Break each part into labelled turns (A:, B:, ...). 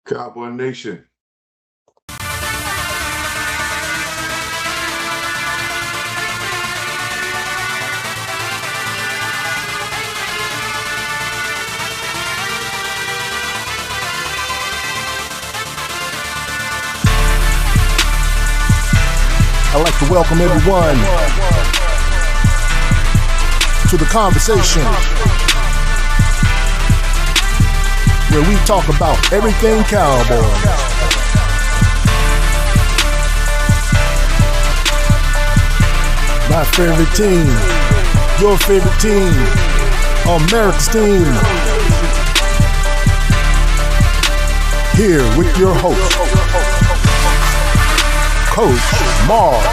A: Cowboy Nation.
B: I'd like to welcome everyone to the conversation where we talk about everything Cowboys. My favorite team, your favorite team, America's team. Here with your host, Coach Marv.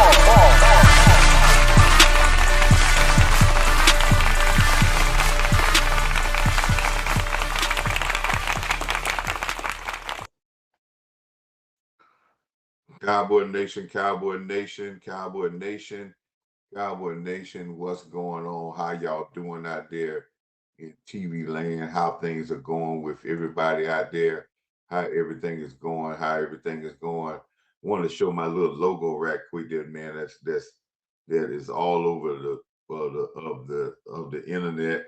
A: Cowboy Nation, Cowboy Nation, Cowboy Nation, Cowboy Nation. What's going on? How y'all doing out there in TV land? How things are going with everybody out there? How everything is going? I want to show my little logo right quick there, man. That is all over the internet.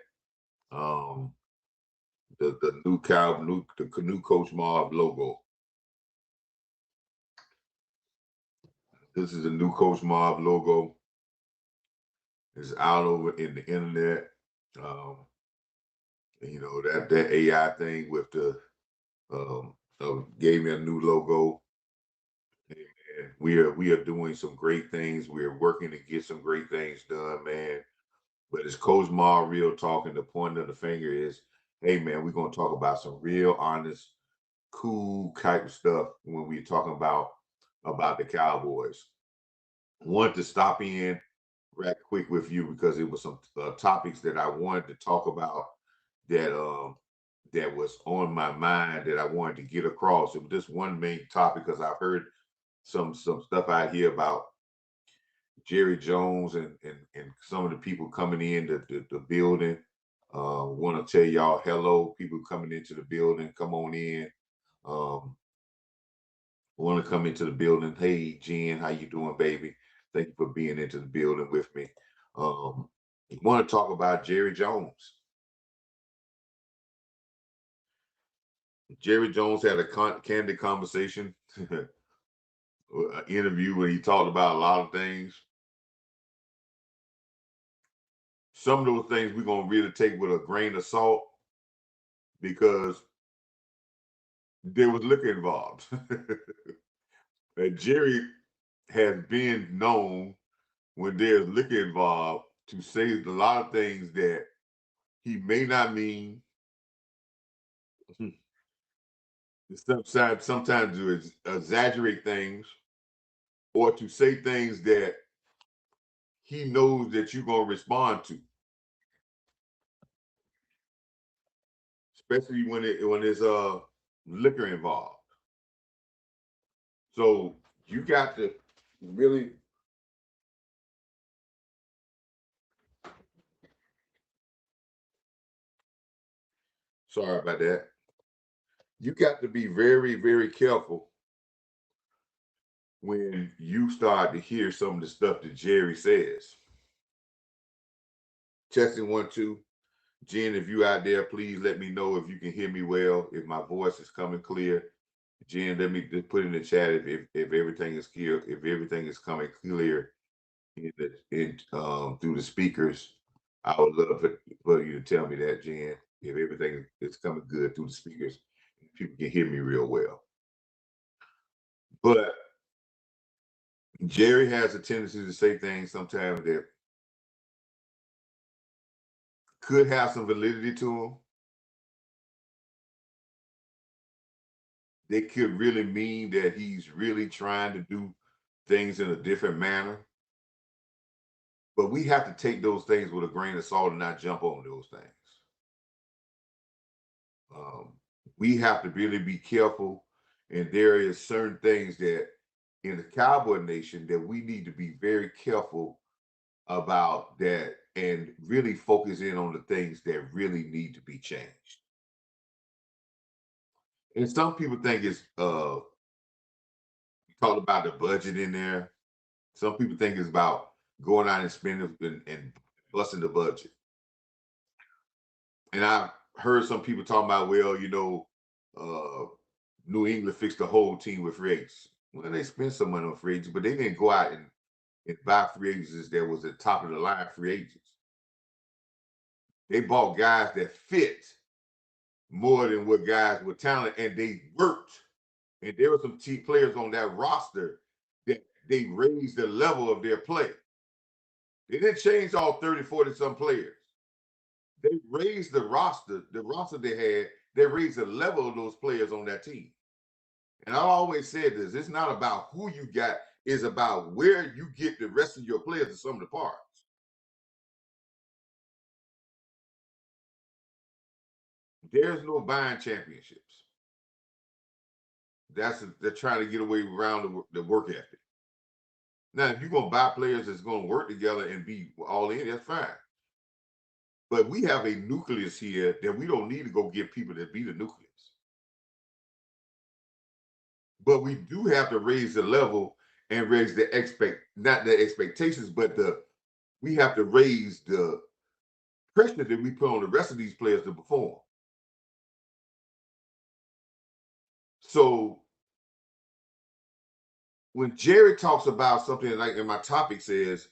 A: Um, the new Coach Marv logo. This is the new Coach Marv logo. It's out over in the internet. That AI thing with the gave me a new logo. And we are doing some great things. We are working to get some great things done, man. But it's Coach Marv real talking. The point of the finger is, hey man, we're gonna talk about some real honest, cool type of stuff when we're talking about the Cowboys. Want to stop in right quick with you because it was some topics that I wanted to talk about that was on my mind that I wanted to get across. It was just one main topic because I've heard some stuff out here about Jerry Jones and some of the people coming in the building. Want to tell y'all hello, people coming into the building. Come on in. Um, Want to come into the building. Hey, Jen, how you doing, baby? Thank you for being into the building with me. Um, Want to talk about Jerry Jones. Jerry Jones had a candid conversation, an interview where he talked about a lot of things. Some of those things we're gonna really take with a grain of salt because there was liquor involved. And Jerry has been known when there's liquor involved to say a lot of things that he may not mean. Sometimes to exaggerate things or to say things that he knows that you're gonna respond to, especially when there's liquor involved. So you got to really sorry about that. You got to be very, very careful when you start to hear some of the stuff that Jerry says. Testing 1 2. Jen, if you out there, please let me know if you can hear me well, if my voice is coming clear. Jen, let me just put in the chat if everything is clear, if everything is coming clear through the speakers. I would love for you to tell me that, Jen, if everything is coming good through the speakers, people can hear me real well. But Jerry has a tendency to say things sometimes that could have some validity to them. They could really mean that he's really trying to do things in a different manner. But we have to take those things with a grain of salt and not jump on those things. We have to really be careful. And there is certain things that in the Cowboy Nation that we need to be very careful about that and really focus in on the things that really need to be changed. And some people think it's talk about the budget in there. Some people think it's about going out and spending and busting the budget. And I've heard some people talking about, well, uh, New England fixed the whole team with free agents. Well, they spent some money on free agents, but they didn't go out and buy free agents that was the top of the line free agents. They bought guys that fit more than what guys were talented, and they worked. And there were some players on that roster that they raised the level of their play. They didn't change all 30, 40 some players. They raised the roster they had, they raised the level of those players on that team. And I always said this, it's not about who you got, it's about where you get the rest of your players to some of the parts. There's no buying championships. They're trying to get away around the work ethic. Now, if you're gonna buy players that's gonna work together and be all in, that's fine. But we have a nucleus here that we don't need to go get people that be the nucleus. But we do have to raise the level and raise the not the expectations, but we have to raise the pressure that we put on the rest of these players to perform. So when Jerry talks about something like in my topic says,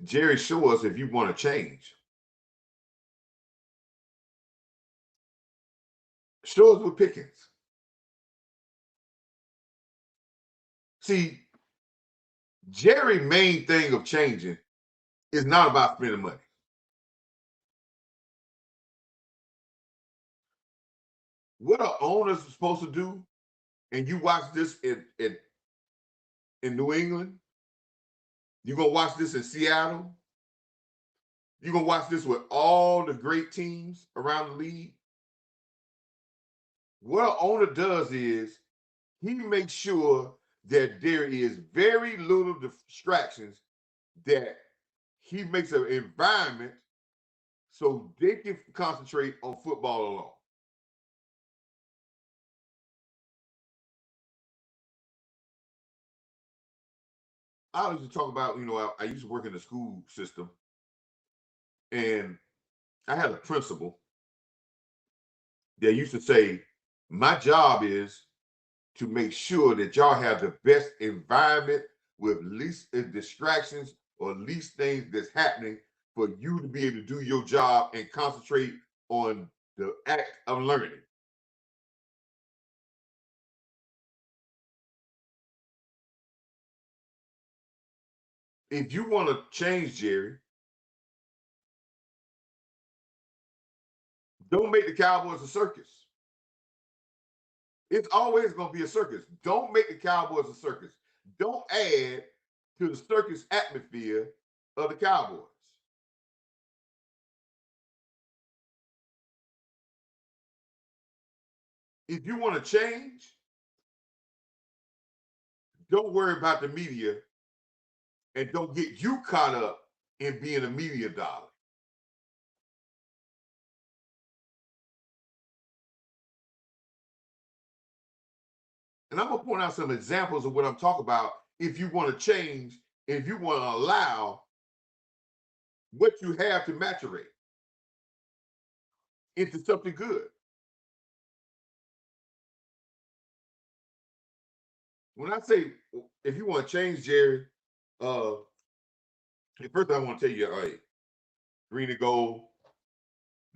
A: Jerry, show us if you want to change. Show us with Pickens. See, Jerry's main thing of changing is not about spending money. What are owners supposed to do? And you watch this in New England. You're gonna watch this in Seattle. You're gonna watch this with all the great teams around the league. What an owner does is he makes sure that there is very little distractions, that he makes an environment so they can concentrate on football alone. I used to talk about, I used to work in the school system, and I had a principal that used to say, my job is to make sure that y'all have the best environment with least distractions or least things that's happening for you to be able to do your job and concentrate on the act of learning. If you want to change, Jerry, don't make the Cowboys a circus. It's always going to be a circus. Don't make the Cowboys a circus. Don't add to the circus atmosphere of the Cowboys. If you want to change, don't worry about the media and don't get you caught up in being a media dollar. And I'm going to point out some examples of what I'm talking about. If you want to change, if you want to allow what you have to maturate into something good. When I say if you want to change, Jerry, first I want to tell you, green and gold,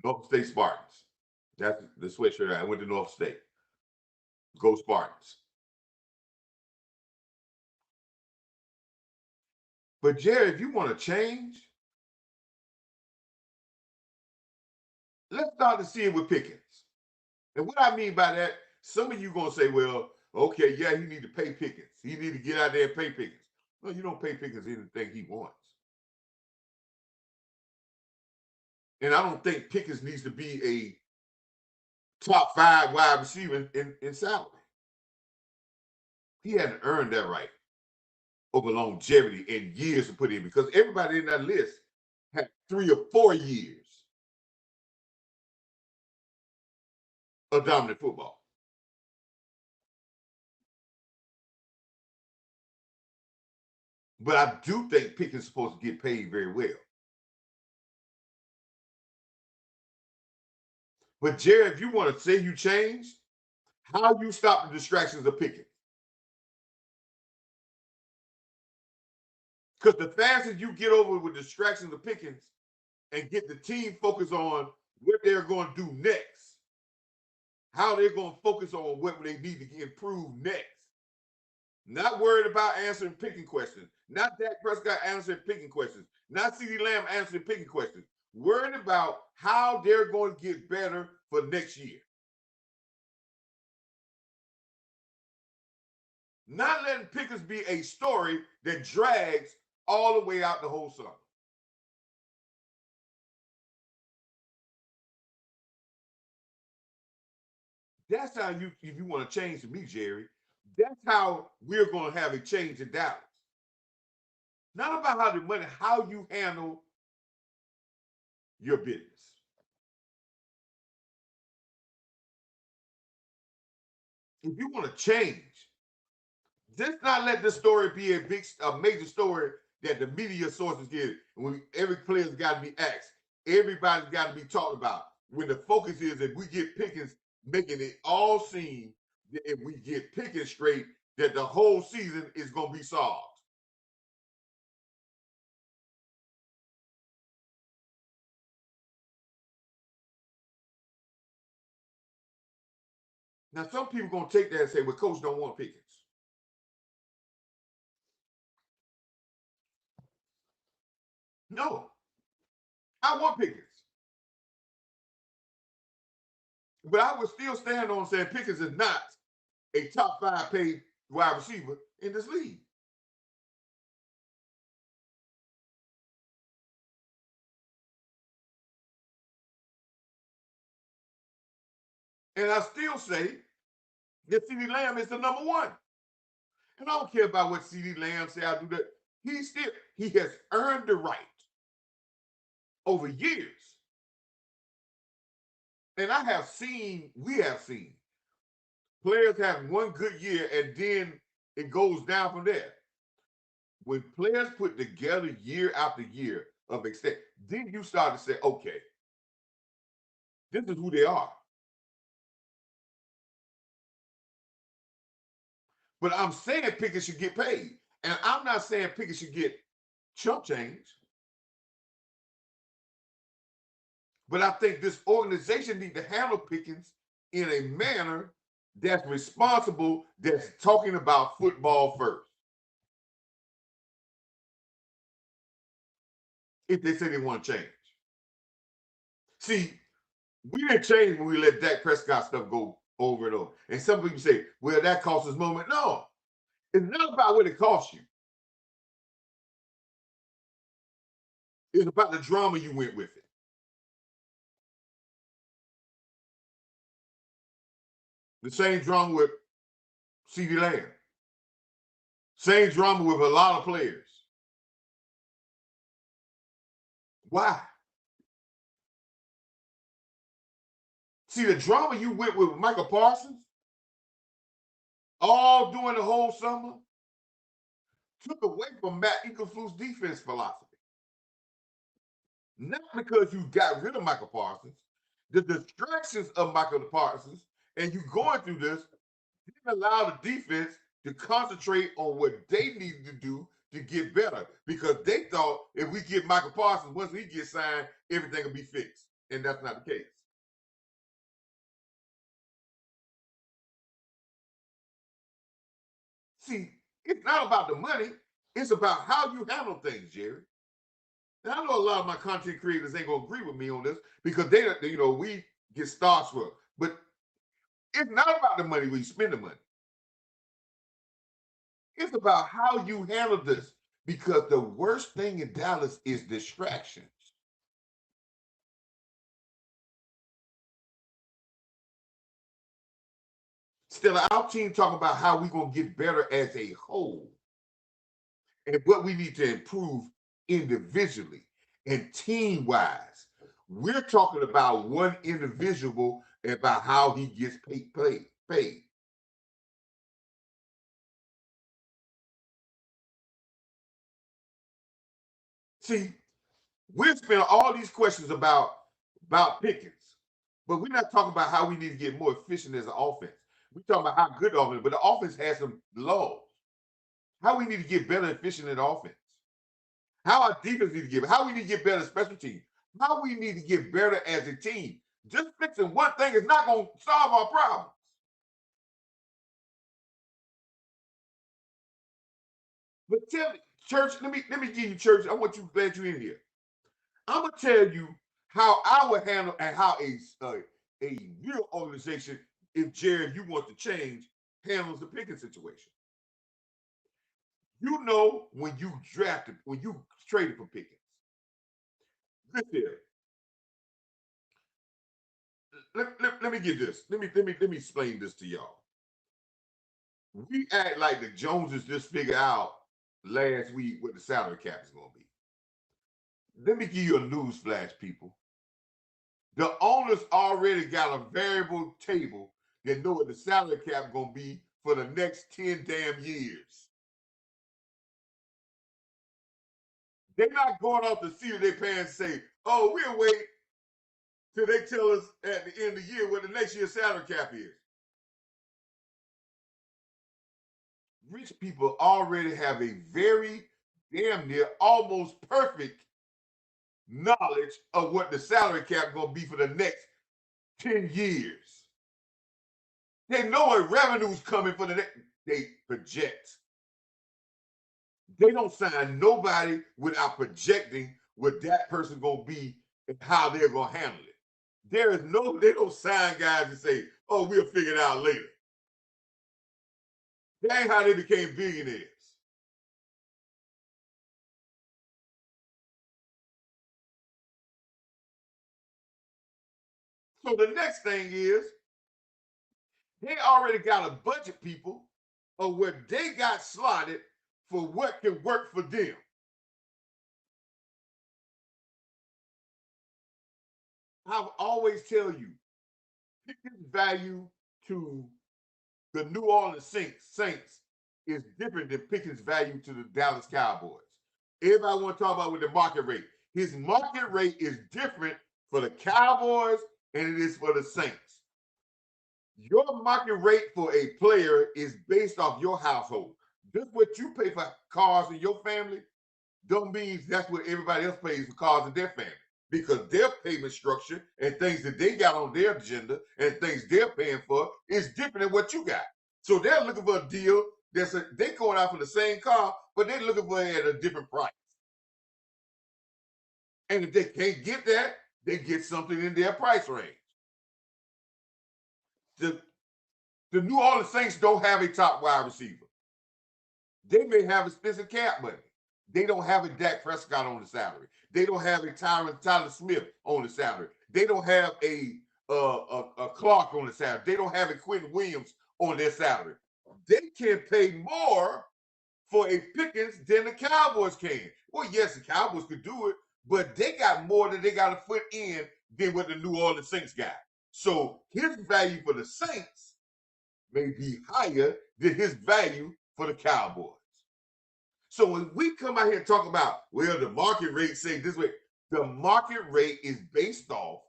A: North State Spartans. That's the sweatshirt. I went to North State. Go Spartans. But Jerry, if you want to change, let's start to see it with Pickens. And what I mean by that, some of you going to say, well, okay, yeah, you need to pay Pickens. You need to get out there and pay Pickens. No, you don't pay Pickens anything he wants. And I don't think Pickens needs to be a top 5 wide receiver in salary. He hadn't earned that right over longevity and years to put in, because everybody in that list had 3 or 4 years of dominant football. But I do think Pickens is supposed to get paid very well. But Jerry, if you want to say you changed, how you stop the distractions of Pickens? Because the faster you get over with distractions of Pickens and get the team focused on what they're going to do next, how they're going to focus on what they need to improve next. Not worried about answering picking questions. Not Dak Prescott answering picking questions. Not CeeDee Lamb answering picking questions. Worried about how they're going to get better for next year. Not letting Pickens be a story that drags all the way out the whole summer. That's how you, if you want to change to me, Jerry, that's how we're going to have a change in Dallas. Not about how the money, how you handle your business. If you want to change, just not let this story be a major story that the media sources get. When every player's got to be asked, everybody's got to be talked about. When the focus is if we get Pickens, making it all seem that if we get Pickens straight, that the whole season is going to be solved. Now, some people going to take that and say, well, coach don't want Pickens. No, I want Pickens. But I would still stand on saying Pickens is not a top 5 paid wide receiver in this league. And I still say that CeeDee Lamb is the number one. And I don't care about what CeeDee Lamb say I do that. He has earned the right over years. And we have seen players have one good year and then it goes down from there. When players put together year after year of extent, then you start to say, okay, this is who they are. But I'm saying Pickens should get paid. And I'm not saying Pickens should get chump change. But I think this organization needs to handle Pickens in a manner that's responsible, that's talking about football first. If they say they want to change. See, we didn't change when we let Dak Prescott stuff go over and over. And some people say, well, that cost us moment. No, it's not about what it costs you. It's about the drama you went with it. The same drama with CeeDee Lamb. Same drama with a lot of players. Why? See, the drama you went with Michael Parsons all during the whole summer took away from Matt Eberflus' defense philosophy. Not because you got rid of Michael Parsons, the distractions of Michael Parsons, and you going through this didn't allow the defense to concentrate on what they needed to do to get better because they thought if we get Michael Parsons, once he gets signed, everything will be fixed. And that's not the case. See, it's not about the money. It's about how you handle things, Jerry. And I know a lot of my content creators ain't gonna agree with me on this because they we get starstruck. But it's not about the money when you spend the money. It's about how you handle this because the worst thing in Dallas is distractions. Instead of our team talking about how we're gonna get better as a whole and what we need to improve individually and team wise. We're talking about one individual about how he gets paid. See, we're spending all these questions about Pickens, but we're not talking about how we need to get more efficient as an offense. We're talking about how good the offense, but the offense has some laws. How we need to get better efficient in offense. How our defense need to get, how we need to get better special teams. How we need to get better as a team. Just fixing one thing is not going to solve our problems. But tell me, church, let me give you, church. I want you, glad you're in here. I'm gonna tell you how I would handle and how a real organization, if Jerry, if you want to change, handles the Pickens situation. You know, when you drafted, when you traded for Pickens, listen here. Let me get this. Let me explain this to y'all. We act like the Joneses just figured out last week what the salary cap is going to be. Let me give you a news flash, people. The owners already got a variable table that know what the salary cap is going to be for the next 10 damn years. They're not going off the seat of their pants and say, oh, we'll wait till they tell us at the end of the year what the next year's salary cap is. Rich people already have a very damn near almost perfect knowledge of what the salary cap is going to be for the next 10 years. They know what revenue's coming for the next, they project. They don't sign nobody without projecting what that person gonna be and how they're gonna handle it. There is no, they don't sign guys and say, oh, we'll figure it out later. That ain't how they became billionaires. So the next thing is, they already got a budget, people, of what they got slotted for what can work for them. I've always tell you, Pickens' value to the New Orleans Saints is different than Pickens' value to the Dallas Cowboys. Everybody want to talk about with the market rate. His market rate is different for the Cowboys and it is for the Saints. Your market rate for a player is based off your household. Just what you pay for cars in your family don't mean that's what everybody else pays for cars in their family. Because their payment structure and things that they got on their agenda and things they're paying for is different than what you got. So they're looking for a deal they're going out for the same car, but they're looking for it at a different price. And if they can't get that, they get something in their price range. The New Orleans Saints don't have a top wide receiver. They may have expensive cap money. They don't have a Dak Prescott on the salary. They don't have a Tyler Smith on the salary. They don't have a Clark on the salary. They don't have a Quentin Williams on their salary. They can pay more for a Pickens than the Cowboys can. Well, yes, the Cowboys could do it, but they got more than they got to put in than what the New Orleans Saints got. So his value for the Saints may be higher than his value for the Cowboys. So when we come out here and talk about, well, the market rate say this way, the market rate is based off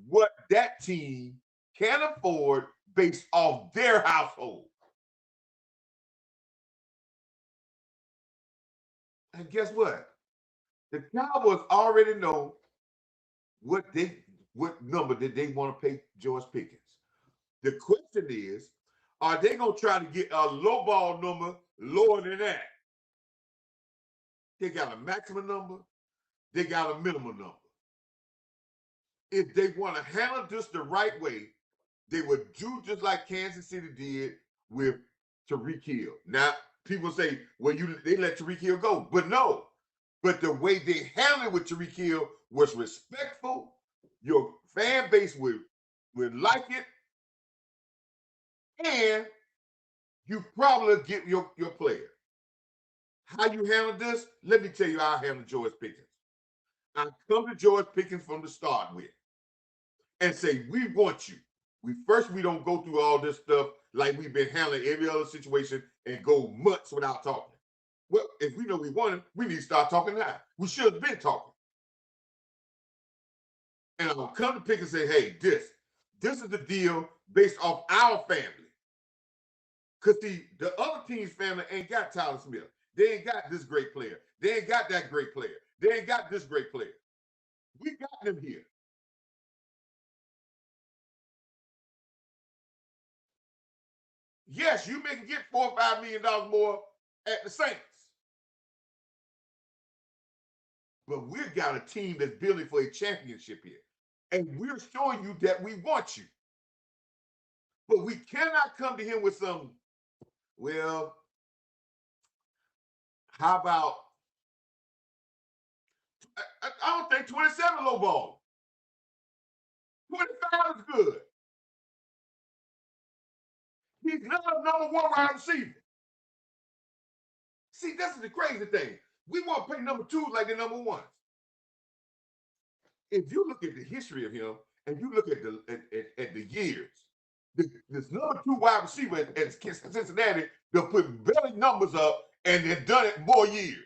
A: what that team can afford based off their household. And guess what? The Cowboys already know what number that they want to pay George Pickens. The question is, are they going to try to get a low ball number lower than that? They got a maximum number. They got a minimum number. If they want to handle this the right way, they would do just like Kansas City did with Tyreek Hill. Now, people say, well, they let Tyreek Hill go. But no. But the way they handled it with Tyreek Hill was respectful. Your fan base would like it. And you probably get your player. How you handle this? Let me tell you how I handle George Pickens. I come to George Pickens from the start with and say, we want you. We don't go through all this stuff like we've been handling every other situation and go months without talking. Well, if we know we won it, we need to start talking now. We should have been talking. And I'm gonna come to Pick and say, hey, this is the deal based off our family. Because the other team's family ain't got Tyler Smith. They ain't got this great player. They ain't got that great player. They ain't got this great player. We got them here. Yes, you may get $4 or $5 million more at the Saints. But we've got a team that's building for a championship here. And we're showing you that we want you. But we cannot come to him with some, well, how about, I don't think 27 low ball. 25 is good. He's not a number one wide receiver. See, this is the crazy thing. We want to play number twos like the number ones. If you look at the history of him and you look at the years, this number two wide receiver at Cincinnati, they'll put belly numbers up and they've done it more years.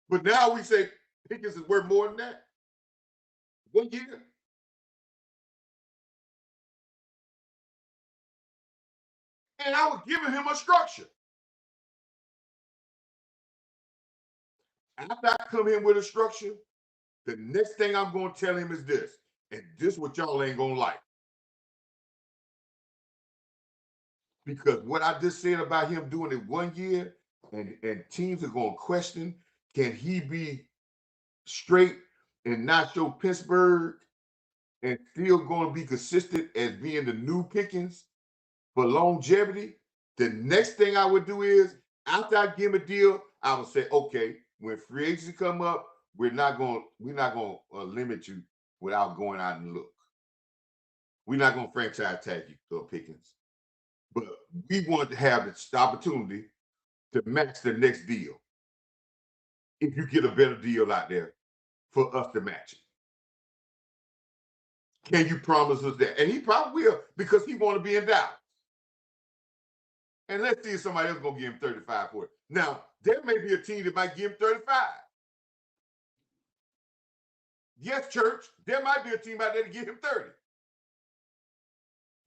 A: But now we say Pickens is worth more than that. 1 year. And I was giving him a structure. After I come in with a structure, the next thing I'm going to tell him is this, and this what y'all ain't going to like. Because what I just said about him doing it 1 year, and teams are going to question, can he be straight and not show Pittsburgh and still going to be consistent as being the new Pickens for longevity? The next thing I would do is, after I give him a deal, I would say, okay, when free agency come up, we're not going to limit you without going out and look. We're not going to franchise tag you, Pickens. But we want to have the opportunity to match the next deal. If you get a better deal out there for us to match it. Can you promise us that? And he probably will, because he want to be in Dallas. And let's see if somebody else is going to give him 35 for it. Now, there may be a team that might give him 35. Yes, church, there might be a team out there to give him 30.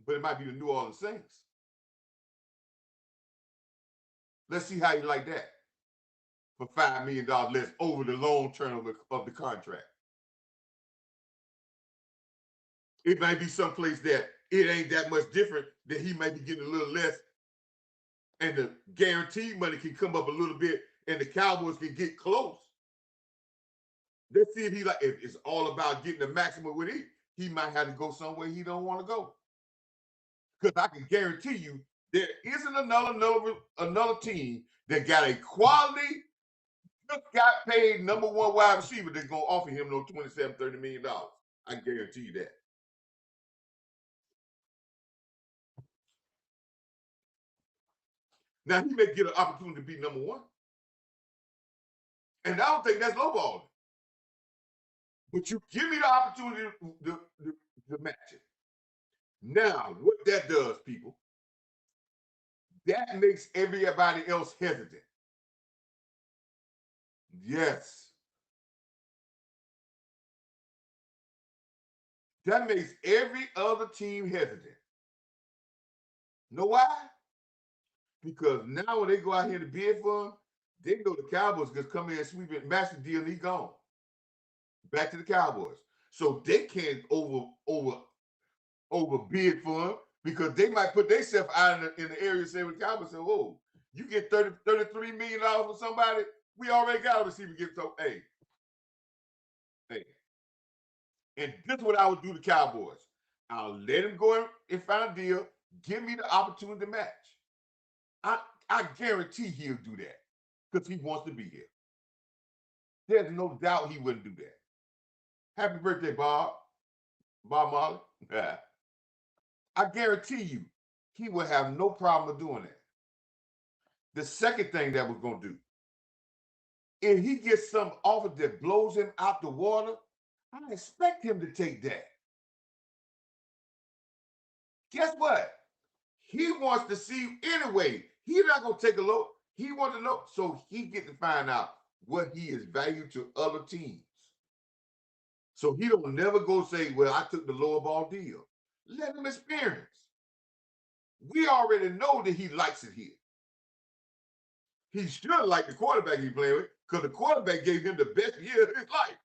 A: But it might be the New Orleans Saints. Let's see how you like that for $5 million less over the long term of the contract. It might be someplace that it ain't that much different, that he might be getting a little less, and the guaranteed money can come up a little bit, and the Cowboys can get close. Let's see if it's all about getting the maximum with it. He might have to go somewhere he don't want to go. Because I can guarantee you, there isn't another team that got a quality, just got paid number one wide receiver that's going to offer him no $27, $30 million. I guarantee you that. Now, he may get an opportunity to be number one. And I don't think that's lowballing. But you give me the opportunity to match it. Now, what that does, people, that makes everybody else hesitant. Yes. That makes every other team hesitant. Know why? Because now when they go out here to bid for him, they know the Cowboys just come in and sweep it, match the deal, and he's gone. Back to the Cowboys. So they can't over bid for him, because they might put themselves out in the area, say with the Cowboys, say, "Whoa, you get $33 million for somebody? We already got a receiver give." So, hey. And this is what I would do to Cowboys. I'll let him go and find a deal. Give me the opportunity to match. I guarantee he'll do that because he wants to be here. There's no doubt he wouldn't do that. Happy birthday, Bob. Bob Marley. I guarantee you he will have no problem with doing that. The second thing that we're going to do, if he gets some offer that blows him out the water, I expect him to take that. Guess what? He wants to see you anyway. He's not gonna take a look. He wants to know, so he get to find out what he is valued to other teams. So he don't never go say, "Well, I took the lower ball deal." Let him experience. We already know that he likes it here. He should like the quarterback he played with, because the quarterback gave him the best year of his life.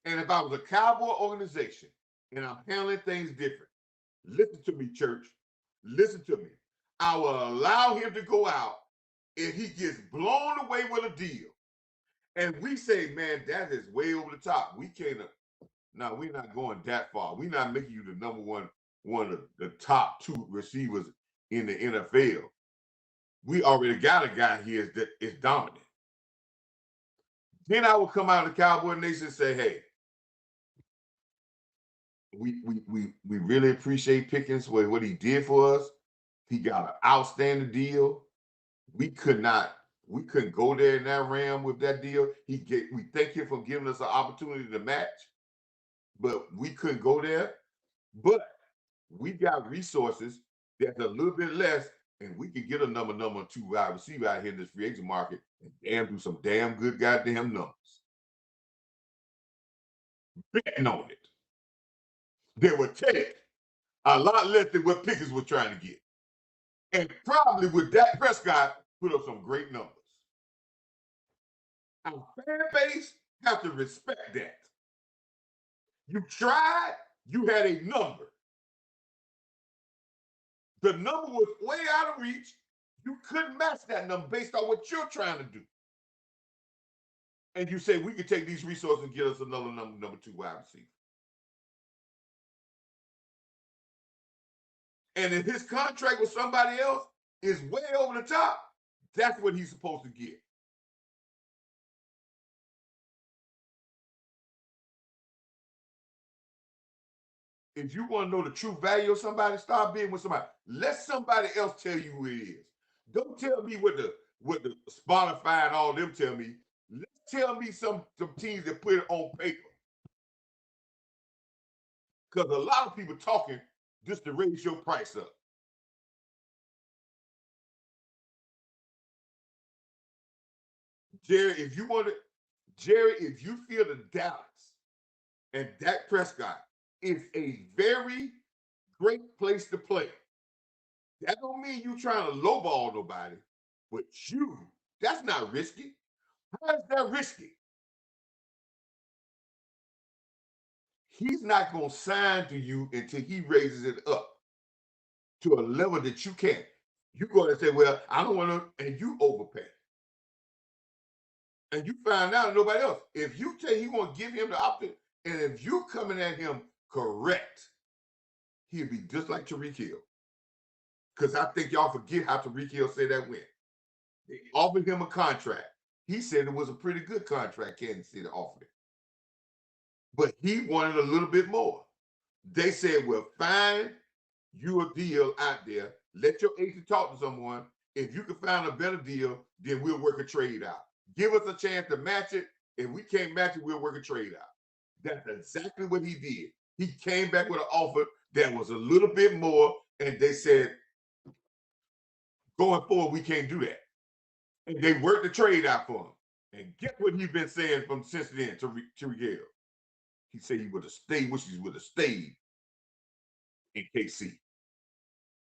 A: And if I was a Cowboy organization and I'm handling things different, listen to me, church. Listen to me. I will allow him to go out if he gets blown away with a deal. And we say, man, that is way over the top. We can't. No, we're not going that far. We're not making you the number one of the top two receivers in the NFL. We already got a guy here that is dominant. Then I will come out of the Cowboy Nation and say, hey, we really appreciate Pickens what he did for us. He got an outstanding deal. We couldn't go there in that realm with that deal. We thank him for giving us an opportunity to match, but we couldn't go there. But we got resources that's a little bit less, and we could get a number two wide receiver out here in this free agent market and do some damn good goddamn numbers. Betting on it. They would take a lot less than what Pickens was trying to get. And probably with Dak Prescott, put up some great numbers. Our fan base have to respect that. You tried, you had a number. The number was way out of reach. You couldn't match that number based on what you're trying to do. And you say, we could take these resources and get us another number two wide receiver. And if his contract with somebody else is way over the top, that's what he's supposed to get. If you want to know the true value of somebody, start being with somebody. Let somebody else tell you who it is. Don't tell me what the Spotify and all them tell me. Tell me some teams that put it on paper. Because a lot of people talking just to raise your price up. Jerry, if you feel the Dallas and Dak Prescott is a very great place to play, that don't mean you trying to lowball nobody, but that's not risky. How is that risky? He's not going to sign to you until he raises it up to a level that you can't. You're going to say, well, I don't want to, and you overpay. And you find out nobody else. If you say you want to give him the option, and if you coming at him correct, he'll be just like Tyreek Hill. Because I think y'all forget how Tyreek Hill said that went. They offered him a contract. He said it was a pretty good contract Kansas City offered him. But he wanted a little bit more. They said, well, find you a deal out there. Let your agent talk to someone. If you can find a better deal, then we'll work a trade out. Give us a chance to match it. If we can't match it, we'll work a trade out. That's exactly what he did. He came back with an offer that was a little bit more, and they said, going forward, we can't do that. And they worked the trade out for him. And guess what he's been saying from since then to Hill? He said he would have stayed, wish he would have stayed in KC.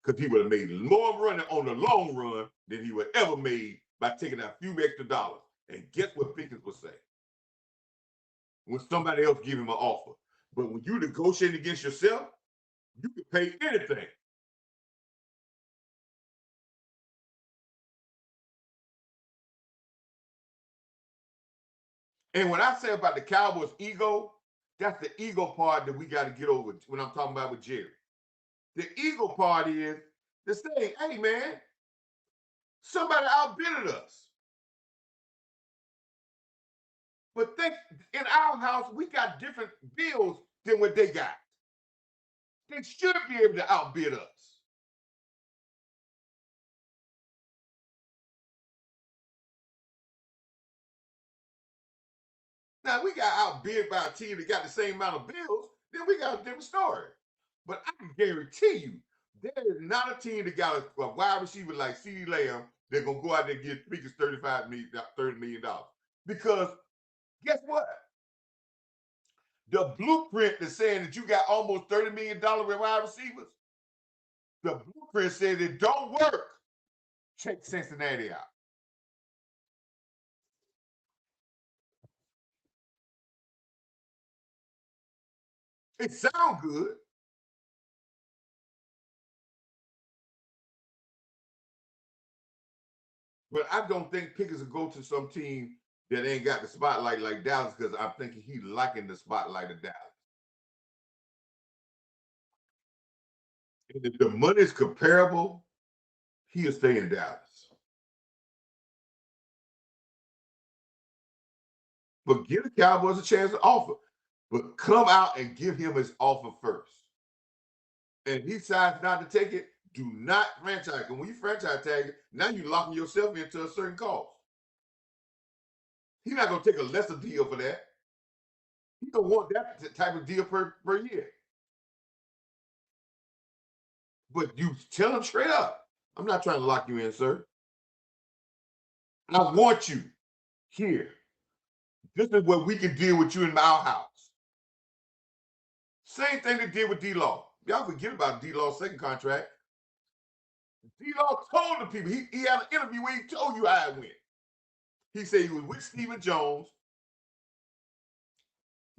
A: Because he would have made more money on the long run than he would ever made by taking a few extra dollars. And guess what Pickens would say? When somebody else give him an offer. But when you negotiate against yourself, you can pay anything. And when I say about the Cowboys' ego, that's the ego part that we got to get over when I'm talking about with Jerry. The ego part is to say, hey, man, somebody outbid us. But think, in our house, we got different bills than what they got. They should be able to outbid us. Now we got outbid by a team that got the same amount of bills, then we got a different story. But I can guarantee you, there is not a team that got a wide receiver like CeeDee Lamb that's gonna go out there and give Pickens $30 million. Because guess what? The blueprint is saying that you got almost $30 million in wide receivers. The blueprint says it don't work. Check Cincinnati out. It sounds good. But I don't think Pickens will go to some team that ain't got the spotlight like Dallas because I'm thinking he liking the spotlight of Dallas. And if the money's comparable, he'll stay in Dallas. But give the Cowboys a chance to offer. But come out and give him his offer first. And he decides not to take it, do not franchise. And when you franchise tag it, now you're locking yourself into a certain cost. He's not going to take a lesser deal for that. He don't want that type of deal per year. But you tell him straight up, I'm not trying to lock you in, sir. I want you here. This is what we can deal with you in our house. Same thing they did with D-Law. Y'all forget about D-Law's second contract. D-Law told the people, he had an interview where he told you how it went. He said he was with Stephen Jones.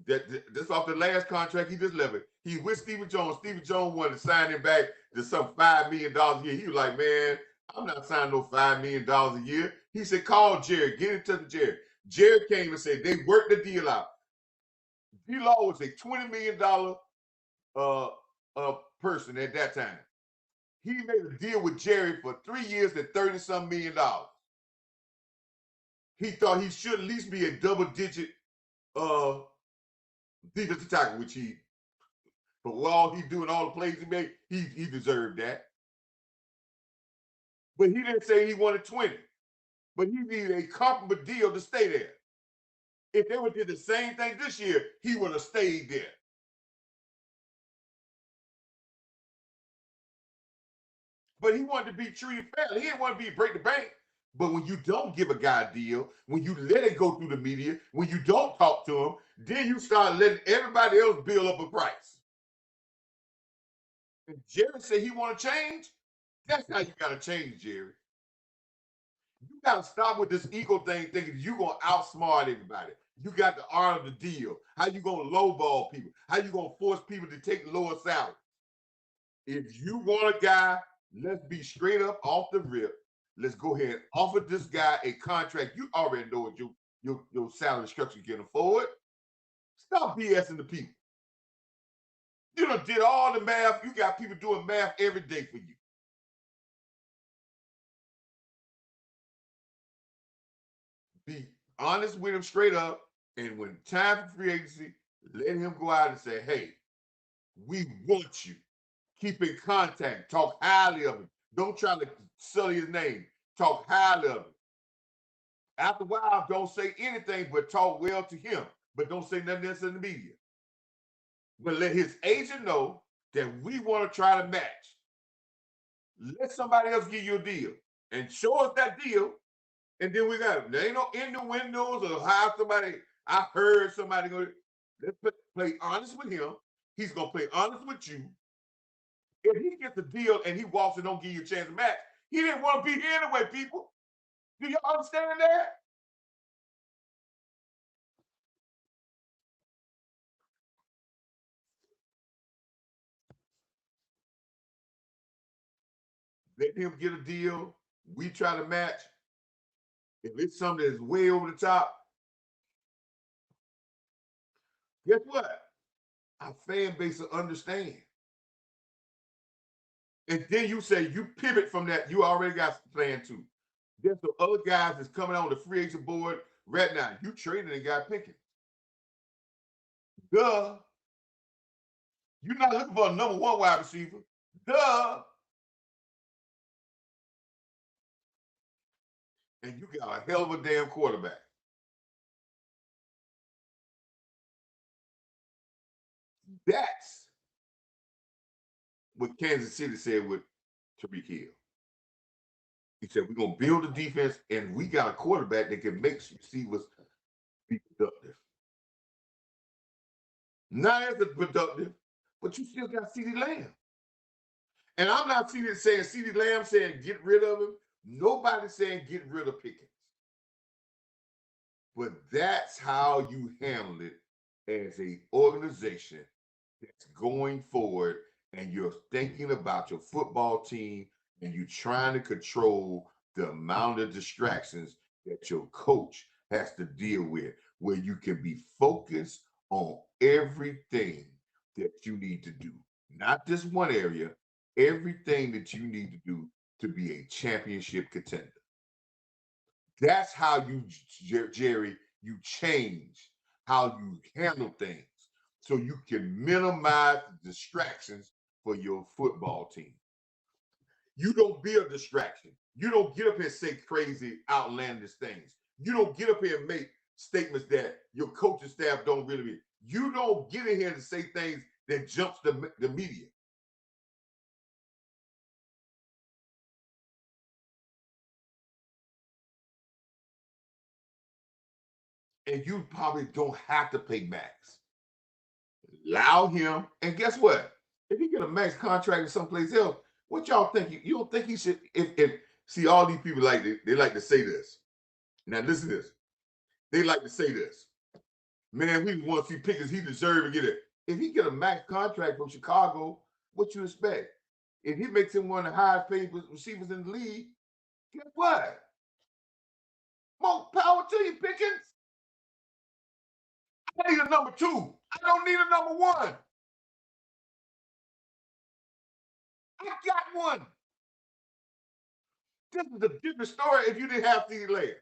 A: That's off the last contract he just left it. He's with Stephen Jones. Stephen Jones wanted to sign him back to some $5 million a year. He was like, man, I'm not signing no $5 million a year. He said, call Jerry, get in touch with Jerry. Jerry came and said they worked the deal out. D-Law was a $20 million person at that time. He made a deal with Jerry for 3 years at $30-some million. He thought he should at least be a double-digit defensive tackle, which he, but while he doing all the plays he made, he deserved that. But he didn't say he wanted 20. But he needed a comparable deal to stay there. If they would did the same thing this year, he would have stayed there. But he wanted to be treated fairly. He didn't want to be break the bank. But when you don't give a guy a deal, when you let it go through the media, when you don't talk to him, then you start letting everybody else build up a price. And Jerry said he want to change. That's how you got to change, Jerry. You got to stop with this ego thing, thinking you're going to outsmart everybody. You got the art of the deal. How you going to lowball people? How you going to force people to take lower salaries? If you want a guy, let's be straight up off the rip. Let's go ahead and offer this guy a contract. You already know what your salary structure can afford. Stop BSing the people. You done did all the math. You got people doing math every day for you. Be honest with him straight up. And when time for free agency, let him go out and say, hey, we want you. Keep in contact. Talk highly of him. Don't try to sully his name. Talk highly of him. After a while, don't say anything but talk well to him. But don't say nothing else in the media. But let his agent know that we want to try to match. Let somebody else give you a deal. And show us that deal. And then we got it. There ain't no innuendos or how somebody, I heard somebody go, let's play honest with him. He's going to play honest with you. If he gets a deal and he walks and don't give you a chance to match, he didn't want to be here anyway, people. Do you understand that? Let him get a deal. We try to match. If it's something that's way over the top, guess what? Our fan base will understand. And then you say you pivot from that. You already got plan two. There's some other guys that's coming on the free agent board right now. You traded and got Pickens. Duh. You're not looking for a number one wide receiver. Duh. And you got a hell of a damn quarterback. That's what Kansas City said with Tariq Hill. He said, we're going to build a defense, and we got a quarterback that can make receivers be productive. Not as productive, but you still got CeeDee Lamb. And I'm not saying CeeDee Lamb saying get rid of him. Nobody's saying get rid of Pickens. But that's how you handle it as an organization that's going forward, and you're thinking about your football team, and you're trying to control the amount of distractions that your coach has to deal with, where you can be focused on everything that you need to do, not just one area, everything that you need to do to be a championship contender. That's how you, Jerry, you change how you handle things so you can minimize the distractions for your football team. You don't be a distraction. You don't get up here and say crazy, outlandish things. You don't get up here and make statements that your coaching staff don't really mean. You don't get in here and say things that jumps the media. And you probably don't have to pay max. Allow him, and guess what? If he get a max contract in someplace else, what y'all think? You don't think he should? If see, all these people they like to say this. Now listen to this. They like to say this. Man, we want to see Pickens. He deserves to get it. If he get a max contract from Chicago, what you expect? If he makes him one of the highest paid receivers in the league, guess what? More power to you, Pickens. I need a number 2. I don't need a number 1. I got one. This is a different story if you didn't have CeeDee Lamb.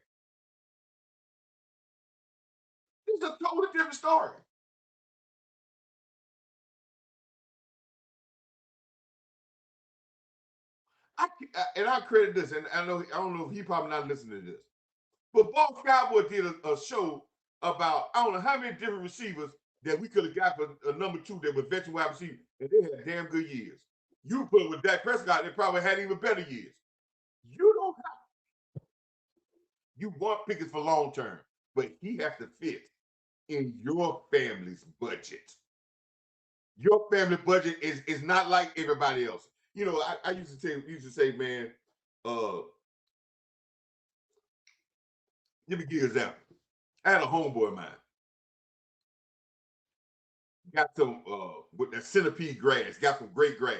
A: This is a totally different story. I credit this, and I don't know if he probably not listening to this, but Boss Cowboy did a show about I don't know how many different receivers that we could have got for a number 2 that were veteran wide receivers, and they had damn good years. You put it with Dak Prescott, they probably had even better years. You don't have. You want Pickens for long term, but he has to fit in your family's budget. Your family budget is not like everybody else. You know, I used to say, man, let me give you an example. I had a homeboy of mine. Got some with that centipede grass, got some great grass,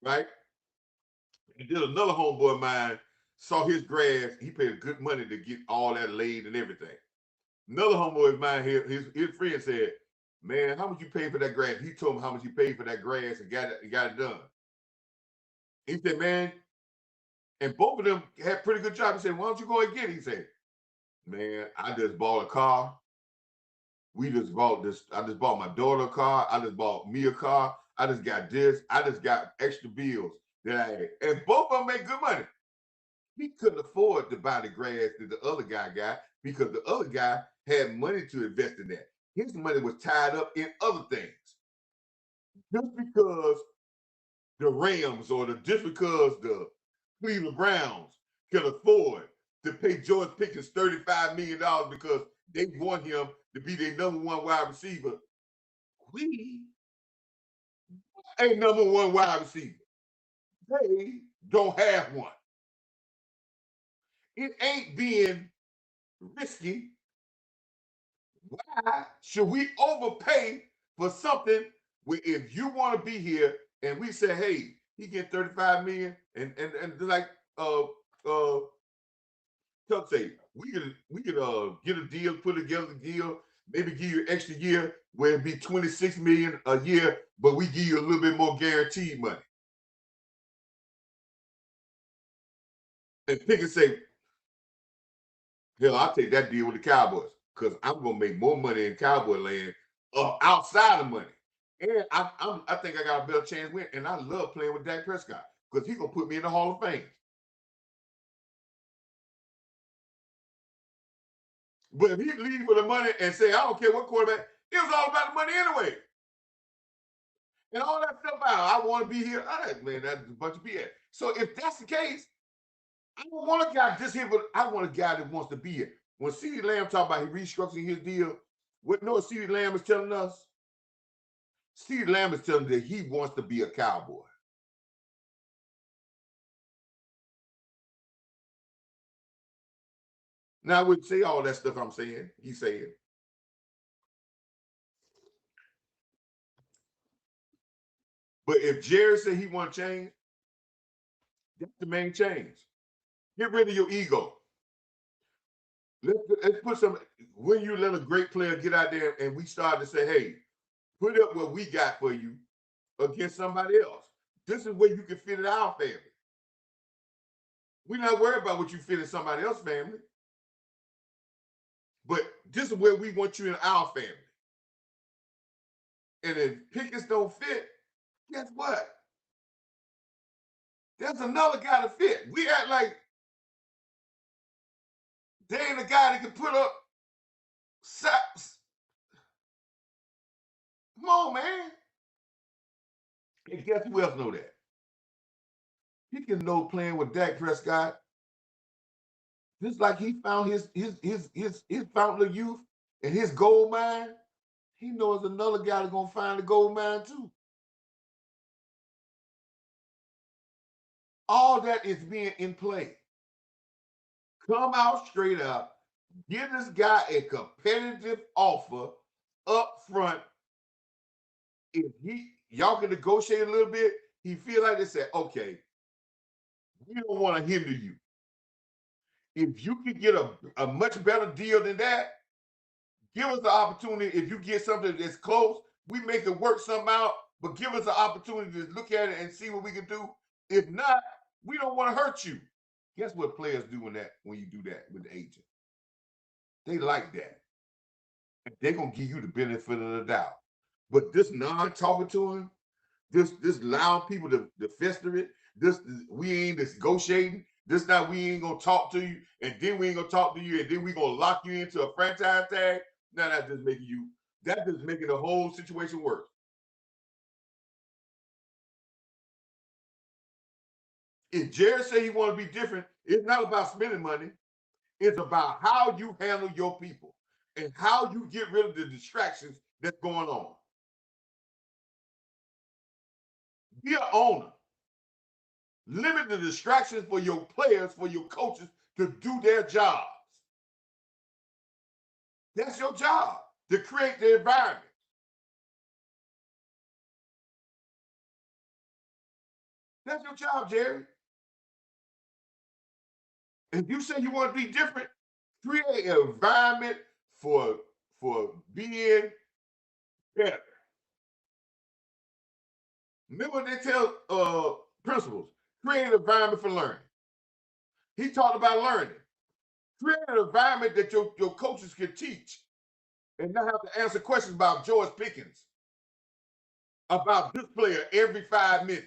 A: right? And then another homeboy of mine saw his grass. He paid good money to get all that laid and everything. Another homeboy of mine, his friend said, "Man, how much you pay for that grass?" He told him how much he paid for that grass and got it done. He said, "Man," and both of them had pretty good jobs. He said, "Why don't you go and get it?" He said, "Man, I just bought a car. We just bought this. I just bought my daughter a car. I just bought me a car. I just got this. I just got extra bills that I had." And both of them make good money. He couldn't afford to buy the grass that the other guy got because the other guy had money to invest in that. His money was tied up in other things. Just because the Rams just because the Cleveland Browns can afford to pay George Pickens $35 million because they want him to be their number 1 wide receiver. We ain't number 1 wide receiver. They don't have one. It ain't being risky. Why should we overpay for something where if you want to be here and we say, hey, he get 35 million and like Tuck say, we could get a deal, put together a deal, maybe give you an extra year where it'd be 26 million a year, but we give you a little bit more guaranteed money. And Pickens say, hell, I'll take that deal with the Cowboys because I'm gonna make more money in Cowboy land outside of money. And I think I got a better chance win. And I love playing with Dak Prescott because he's gonna put me in the Hall of Fame. But if he leave with the money and say, I don't care what quarterback, it was all about the money anyway. And all that stuff out. I want to be here. All right, man, that's a bunch of BS. So if that's the case, I don't want a guy just here, but I want a guy that wants to be here. When CeeDee Lamb talk about he restructuring his deal, what no CeeDee Lamb is telling us? CeeDee Lamb is telling that he wants to be a Cowboy. Now I wouldn't say all that stuff I'm saying. He's saying. But if Jerry said he want to change, that's the main change. Get rid of your ego. Let's put some. When you let a great player get out there and we start to say, hey, put up what we got for you against somebody else. This is where you can fit in our family. We're not worried about what you fit in somebody else's family. But this is where we want you in our family. And if Pickens don't fit, guess what? There's another guy to fit. We act like they ain't a guy that can put up saps. Come on, man. And guess who else know that? Pickens know playing with Dak Prescott. Just like he found his fountain of youth and his gold mine, he knows another guy that's gonna find the gold mine too. All that is being in play. Come out straight up, give this guy a competitive offer up front. If y'all can negotiate a little bit, he feel like they said, okay, we don't want to hinder you. If you can get a much better deal than that, give us the opportunity. If you get something that's close, we make it work something out, but give us the opportunity to look at it and see what we can do. If not, we don't want to hurt you. Guess what players do when you do that with the agent? They like that. They're going to give you the benefit of the doubt. But this non-talking to him, this allowing people to fester it, we ain't negotiating. This not we ain't gonna talk to you, and then we ain't gonna talk to you, and then we gonna lock you into a franchise tag. Now that's just making the whole situation worse. If Jared say he want to be different, it's not about spending money. It's about how you handle your people and how you get rid of the distractions that's going on. Be an owner. Limit the distractions for your players, for your coaches to do their jobs. That's your job, to create the environment. That's your job, Jerry. If you say you want to be different, create an environment for being better. Remember what they tell principals, create an environment for learning. He talked about learning. Create an environment that your coaches can teach and not have to answer questions about George Pickens, about this player every 5 minutes.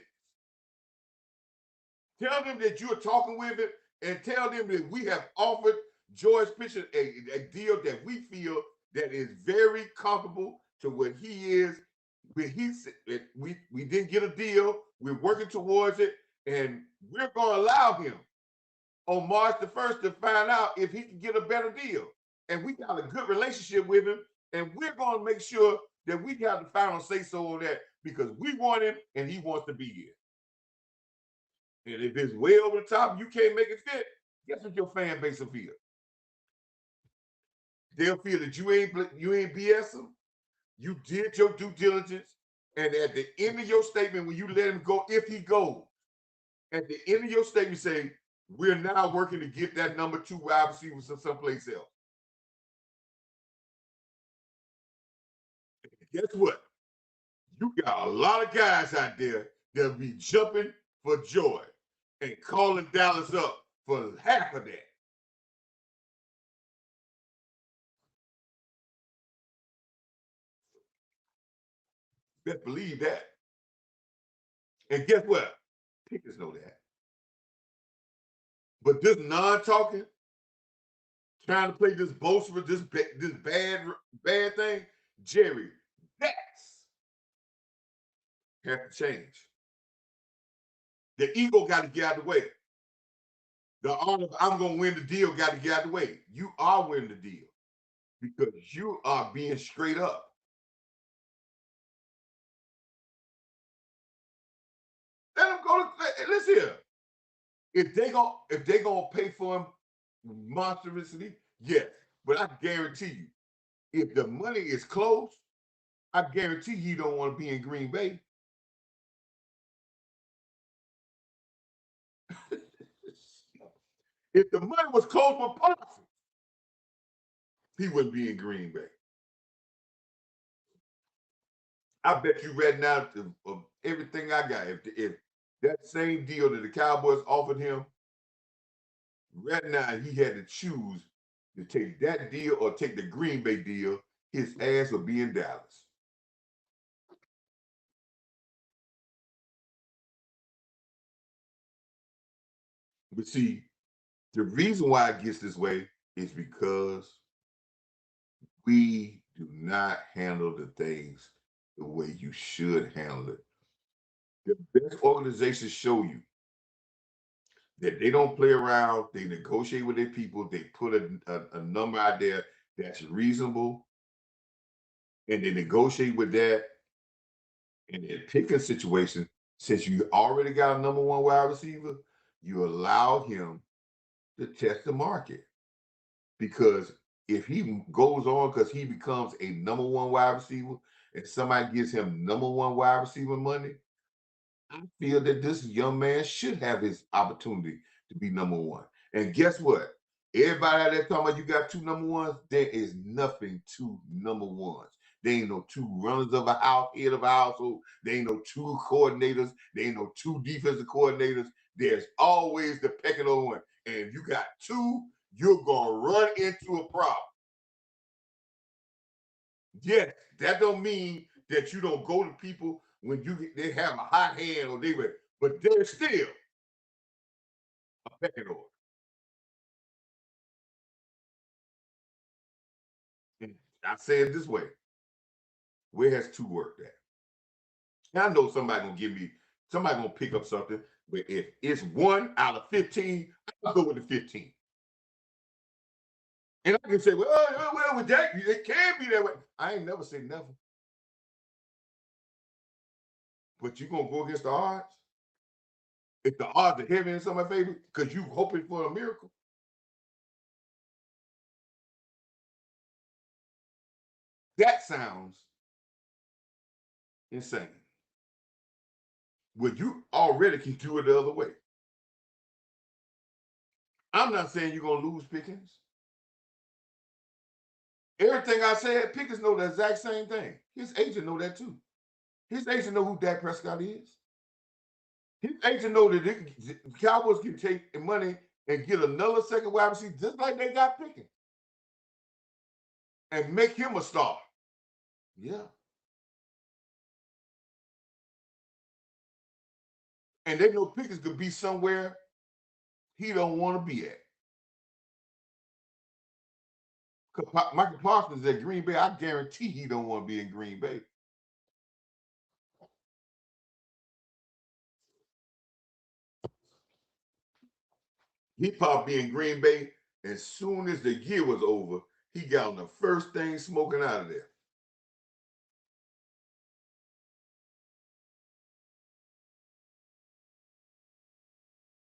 A: Tell them that you're talking with him and tell them that we have offered George Pickens a deal that we feel that is very comfortable to what he is. We didn't get a deal. We're working towards it, and we're going to allow him on March the 1st to find out if he can get a better deal. And we got a good relationship with him, and we're going to make sure that we got the final say-so on that because we want him and he wants to be here. And if it's way over the top, you can't make it fit. Guess what your fan base will feel? They'll feel that you ain't BSing. You did your due diligence, and at the end of your statement, when you let him go, if he goes, at the end of your statement, say we're now working to get that number 2 wide receiver someplace else. Guess what? You got a lot of guys out there that'll be jumping for joy and calling Dallas up for half of that. Best believe that. And guess what? Pickers know that. But this non-talking, trying to play this boastful, this bad thing, Jerry, that's has to change. The ego got to get out of the way. The art of I'm going to win the deal got to get out of the way. You are winning the deal because you are being straight up. Let them go. Listen here. If they gonna pay for him monstrously, yes. But I guarantee you, if the money is close, I guarantee he don't want to be in Green Bay. If the money was close for Parsons, he wouldn't be in Green Bay. I bet you right now of everything I got, if that same deal that the Cowboys offered him, right now he had to choose to take that deal or take the Green Bay deal, his ass would be in Dallas. But see, the reason why it gets this way is because we do not handle the things the way you should handle it. The best organizations show you that they don't play around, they negotiate with their people, they put a number out there that's reasonable, and they negotiate with that. And in picking situation, since you already got a number one wide receiver, you allow him to test the market. Because if he goes on because he becomes a number one wide receiver and somebody gives him number one wide receiver money, I feel that this young man should have his opportunity to be number one. And guess what? Everybody out there talking about you got two number ones. There is nothing two number ones. There ain't no two runners of a house, head of a household. There ain't no two coordinators. There ain't no two defensive coordinators. There's always the pecking order one. And if you got two, you're gonna run into a problem. Yes, that don't mean that you don't go to people when they have a hot hand or but there's still a pecking order. And I say it this way: where has two worked at? And I know somebody gonna pick up something, but if it's one out of 15, I'll go with the 15. And I can say, well, with that, it can be that way. I ain't never said never. But you gonna go against the odds? If the odds are heavy in some of my favor, because you hoping for a miracle. That sounds insane. Well, you already can do it the other way. I'm not saying you're gonna lose Pickens. Everything I said, Pickens know the exact same thing. His agent know that too. His agent know who Dak Prescott is. His agent know that the Cowboys can take money and get another second wide receiver just like they got Pickens and make him a star. Yeah. And they know Pickens could be somewhere he don't want to be at. Michael Parsons at Green Bay, I guarantee he don't want to be in Green Bay. He probably be in Green Bay as soon as the year was over. He got on the first thing smoking out of there.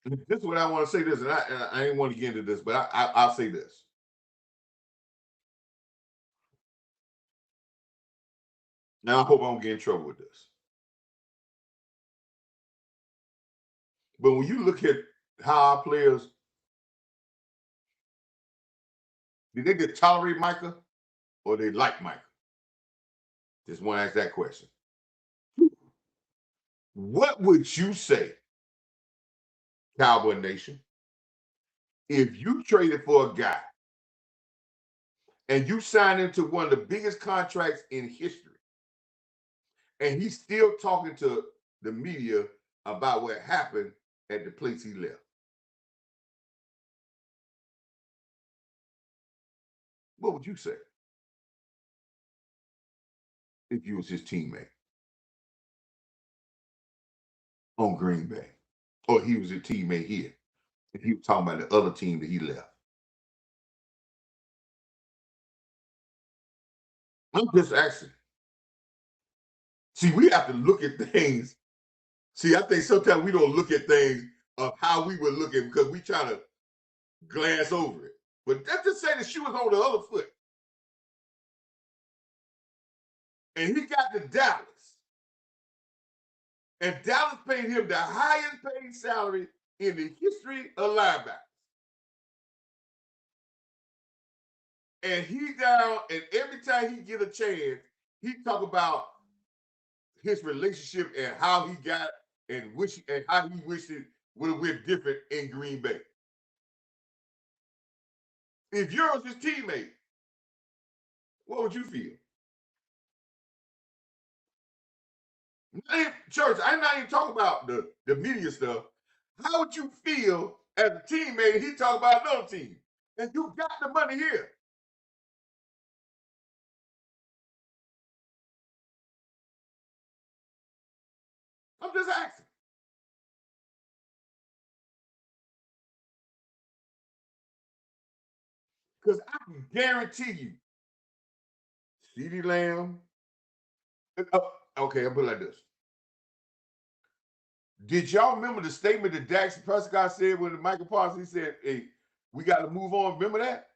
A: This is what I want to say this, and I ain't want to get into this, but I'll say this. Now I hope I don't get in trouble with this. But when you look at how our players, did they get tolerate Micah or they like Micah? Just want to ask that question. What would you say, Cowboy Nation, if you traded for a guy and you signed into one of the biggest contracts in history, and he's still talking to the media about what happened at the place he left? What would you say if you was his teammate? on Green Bay, or he was a teammate here, and he was talking about the other team that he left. I'm just asking. See, we have to look at things. See, I think sometimes we don't look at things of how we would look at it because we try to glance over it. But let's just say the shoe was on the other foot, and he got to Dallas, and Dallas paid him the highest paid salary in the history of linebackers. And he down, and every time he get a chance, he talk about his relationship and how he got and how he wished it would have been different in Green Bay. If you're his teammate, what would you feel? Church, I'm not even talking about the media stuff. How would you feel as a teammate and he talk about another team? And you got the money here. I'm just asking. Because I can guarantee you, CeeDee Lamb. Okay, I'll put it like this. Did y'all remember the statement that Dak Prescott said when Michael Parsons said, "Hey, we got to move on"? Remember that?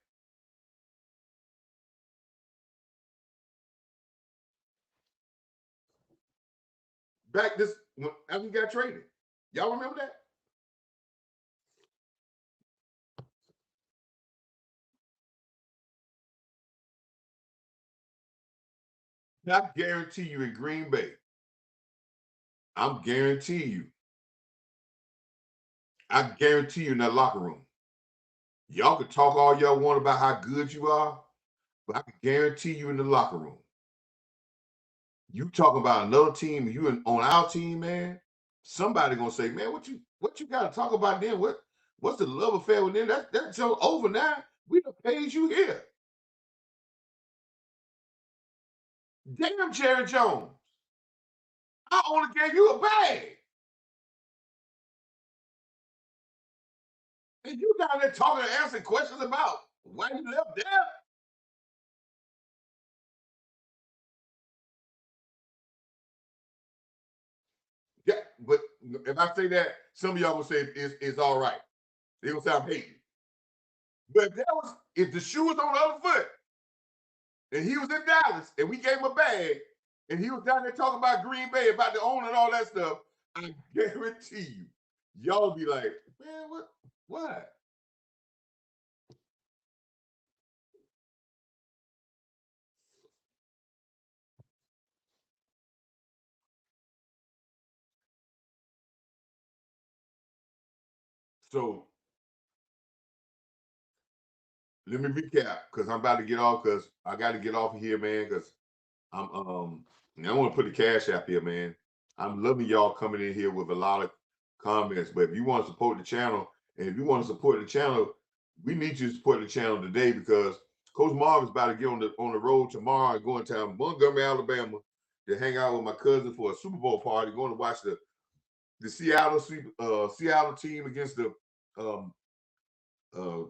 A: Back this after he got traded. Y'all remember that? I guarantee you in Green Bay, I'm guarantee you, I guarantee you in that locker room, y'all can talk all y'all want about how good you are, but I can guarantee you in the locker room, you talking about another team, you on our team, man. Somebody gonna say, man, what you got to talk about then? What's the love affair with them? That's so over now. We done paid you here. Damn, Jerry Jones, I only gave you a bag, and you down there talking and answering questions about why you left there. Yeah, but if I say that, some of y'all will say it's all right. They gonna say I'm hating. But if the shoe was on the other foot and he was in Dallas and we gave him a bag and he was down there talking about Green Bay, about the owner and all that stuff, I guarantee you, y'all be like, man, what? What? So let me recap because I'm about to get off because I got to get off of here, man. Because I want to put the cash app here, man. I'm loving y'all coming in here with a lot of comments. But if you want to support the channel, and if you want to support the channel, we need you to support the channel today because Coach Marv is about to get on the road tomorrow and going to Montgomery, Alabama, to hang out with my cousin for a Super Bowl party. Going to watch the Seattle team against the um, uh,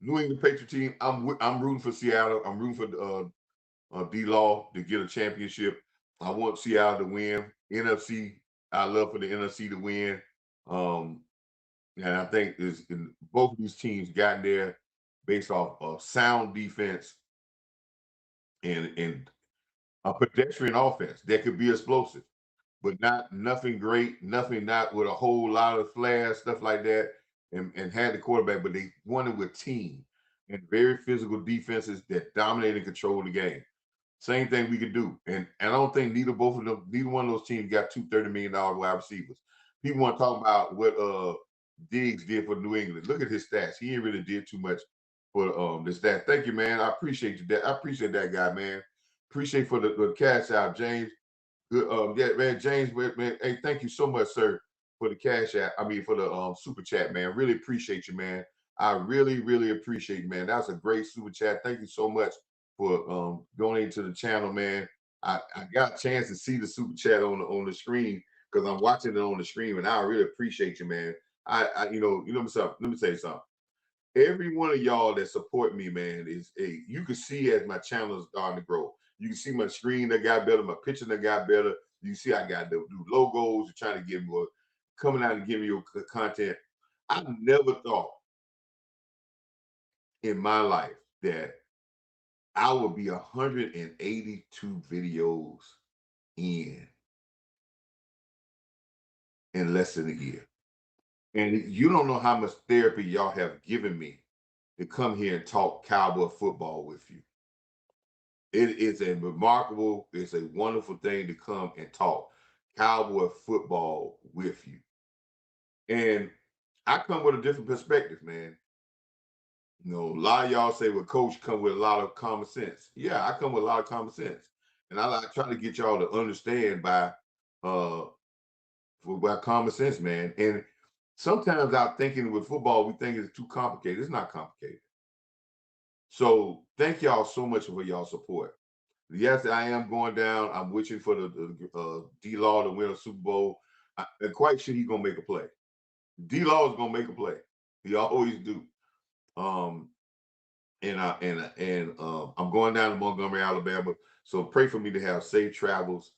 A: New England Patriot team. I'm rooting for Seattle. I'm rooting for D-Law to get a championship. I want Seattle to win. NFC, I love for the NFC to win. Um, and I think both of these teams got there based off of sound defense and a pedestrian offense that could be explosive, but nothing great, nothing not with a whole lot of flair, stuff like that, and had the quarterback, but they won it with team and very physical defenses that dominate and control the game. Same thing we could do. And I don't think neither one of those teams got two $30 million wide receivers. People want to talk about what Diggs did for New England. Look at his stats. He ain't really did too much for the stats. Thank you, man. I appreciate you that. I appreciate that guy, man. Appreciate for the cash out, James. Good, yeah, man, James, man, hey, thank you so much, sir, for the cash app. I mean, for the super chat, man. Really appreciate you, man. I really, really appreciate you, man. That was a great super chat. Thank you so much for donating to the channel, man. I got a chance to see the super chat on the screen, because I'm watching it on the stream, and I really appreciate you, man. Let me say something. Every one of y'all that support me, man, you can see as my channel is starting to grow. You can see my screen that got better, my picture that got better. You see I got the new logos. You're trying to get more coming out and giving you content. I never thought in my life that I would be 182 videos in less than a year. And you don't know how much therapy y'all have given me to come here and talk Cowboy football with you. It is a remarkable, it's a wonderful thing to come and talk Cowboy football with you. And I come with a different perspective, man. You know, a lot of y'all say, well, coach come with a lot of common sense. Yeah, I come with a lot of common sense. And I try to get y'all to understand by common sense, man. And sometimes our thinking with football, we think it's too complicated. It's not complicated. So thank y'all so much for y'all support. Yes, I am going down. I'm wishing for the D-Law to win a Super Bowl. I'm quite sure he's gonna make a play. D-Law is gonna make a play. He always do. I'm going down to Montgomery, Alabama. So pray for me to have safe travels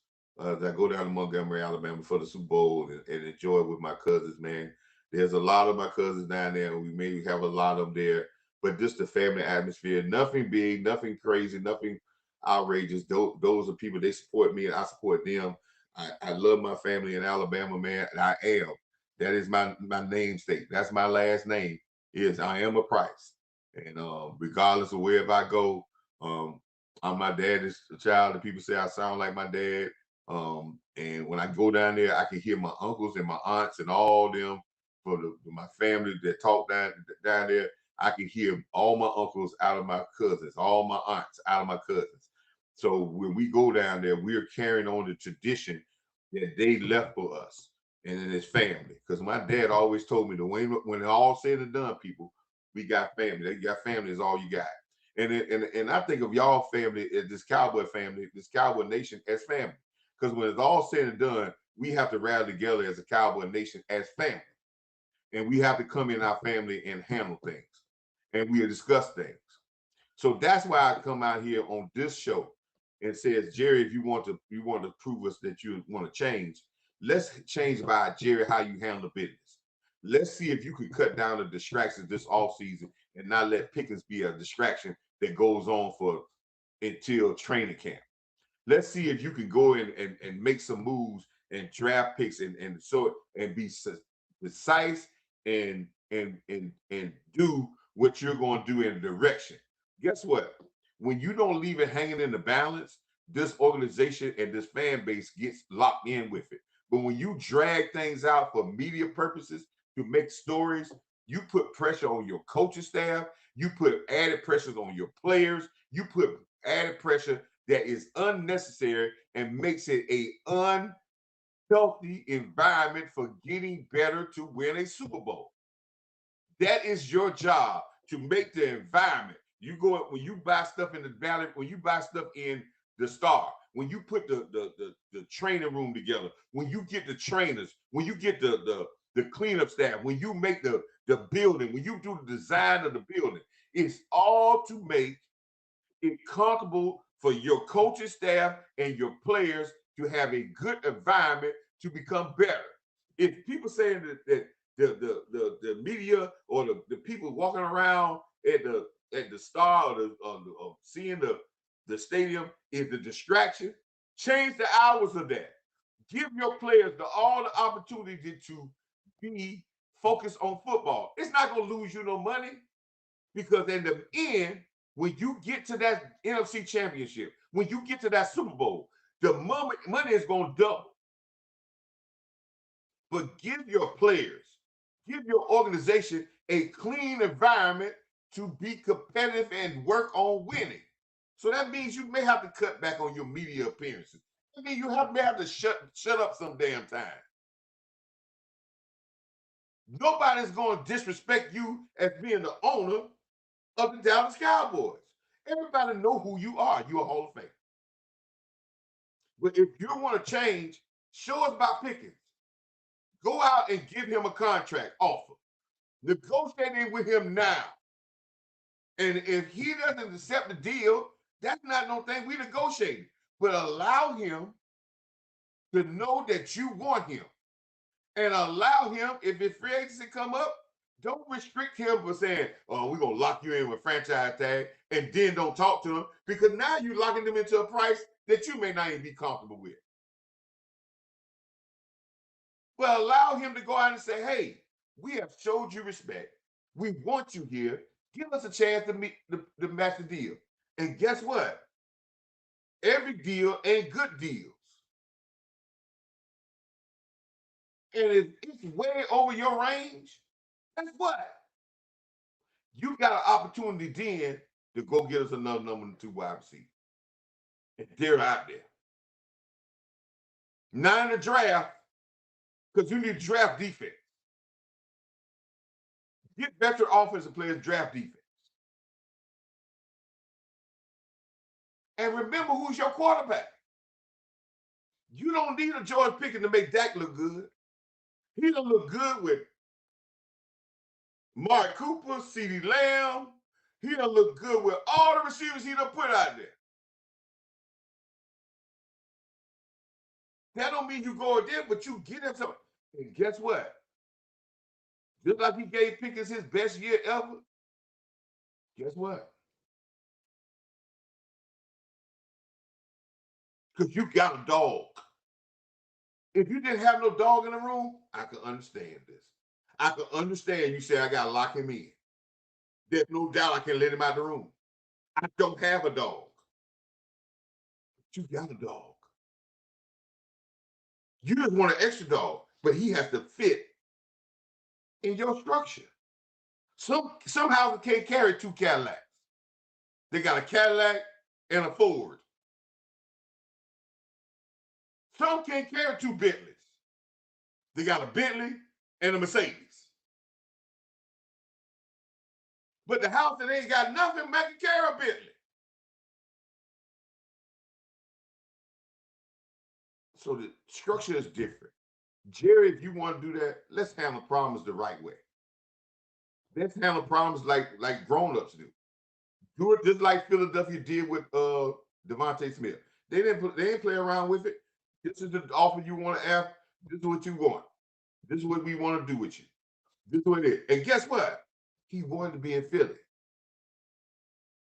A: as I go down to Montgomery, Alabama for the Super Bowl and enjoy it with my cousins, man. There's a lot of my cousins down there. We may have a lot of them there, but just the family atmosphere. Nothing big, nothing crazy, nothing outrageous. Those are people, they support me and I support them. I love my family in Alabama, man, and I am. That is my namesake. That's my last name, is I am a Price. And regardless of wherever I go, I'm my daddy's child. And people say I sound like my dad. And when I go down there, I can hear my uncles and my aunts and all them for my family that talk down there. I can hear all my uncles out of my cousins, all my aunts out of my cousins. So when we go down there, we're carrying on the tradition that they left for us and in his family. Because my dad always told me, when it all said and done, people, we got family. They got family is all you got. And I think of y'all family, this Cowboy family, this Cowboy Nation as family. Because when it's all said and done, we have to rally together as a Cowboy Nation as family. And we have to come in our family and handle things. And we discuss things. So that's why I come out here on this show and says, Jerry, if you want to prove us that you want to change, let's change by Jerry how you handle business. Let's see if you can cut down the distractions this off season and not let Pickens be a distraction that goes on for until training camp. Let's see if you can go in and make some moves and draft picks and be precise and do what you're going to do in direction. Guess what? When you don't leave it hanging in the balance, this organization and this fan base gets locked in with it. But when you drag things out for media purposes to make stories, you put pressure on your coaching staff, you put added pressures on your players, you put added pressure that is unnecessary and makes it a unhealthy environment for getting better to win a Super Bowl. That is your job, to make the environment. You go when you buy stuff in the Valley, when you buy stuff in the Star, when you put the training room together, when you get the trainers, when you get the cleanup staff, when you make the building, when you do the design of the building, it's all to make it comfortable for your coaching staff and your players to have a good environment to become better. If people saying that the media or the people walking around at the Star or seeing the stadium is the distraction, change the hours of that. Give your players all the opportunity to be focused on football. It's not going to lose you no money, because in the end, when you get to that NFC championship, when you get to that Super Bowl, the money is going to double. But give your players, give your organization a clean environment to be competitive and work on winning. So that means you may have to cut back on your media appearances. I mean, you may have to shut up some damn time. Nobody's going to disrespect you as being the owner of the Dallas Cowboys. Everybody know who you are. You're a Hall of Famer. But if you want to change, show us by Pickens. Go out and give him a contract offer. Negotiate with him now. And if he doesn't accept the deal, that's not no thing we negotiating. But allow him to know that you want him. And allow him, if his free agency come up, don't restrict him for saying, oh, we're going to lock you in with franchise tag, and then don't talk to him, because now you're locking them into a price that you may not even be comfortable with. But allow him to go out and say, hey, we have showed you respect. We want you here. Give us a chance to match the deal. And guess what? Every deal ain't good deals. And if it's way over your range, guess what? You got an opportunity then to go get us another number 2 wide receiver. And they're out there. Not in the draft, because you need draft defense. Get better offensive players, draft defense. And remember who's your quarterback. You don't need a George Pickens to make Dak look good. He don't look good with Mark Cooper, CeeDee Lamb. He don't look good with all the receivers he done put out there. That don't mean you go there, but you get him something. And guess what? Just like he gave Pickens his best year ever, guess what? Because you got a dog. If you didn't have no dog in the room, I could understand this. I could understand you say I got to lock him in. There's no doubt I can let him out of the room. I don't have a dog. But you got a dog. You just want an extra dog, but he has to fit in your structure. Some houses can't carry 2 Cadillacs. They got a Cadillac and a Ford. Some can't carry 2 Bentleys. They got a Bentley and a Mercedes. But the house that ain't got nothing, man, can carry a Bentley. So the structure is different. Jerry, if you want to do that, let's handle problems the right way. Let's handle problems like grown-ups do. Do it just like Philadelphia did with Devontae Smith. They didn't play around with it. This is the offer you want to ask. This is what you want. This is what we want to do with you. This is what it is. And guess what? He wanted to be in Philly.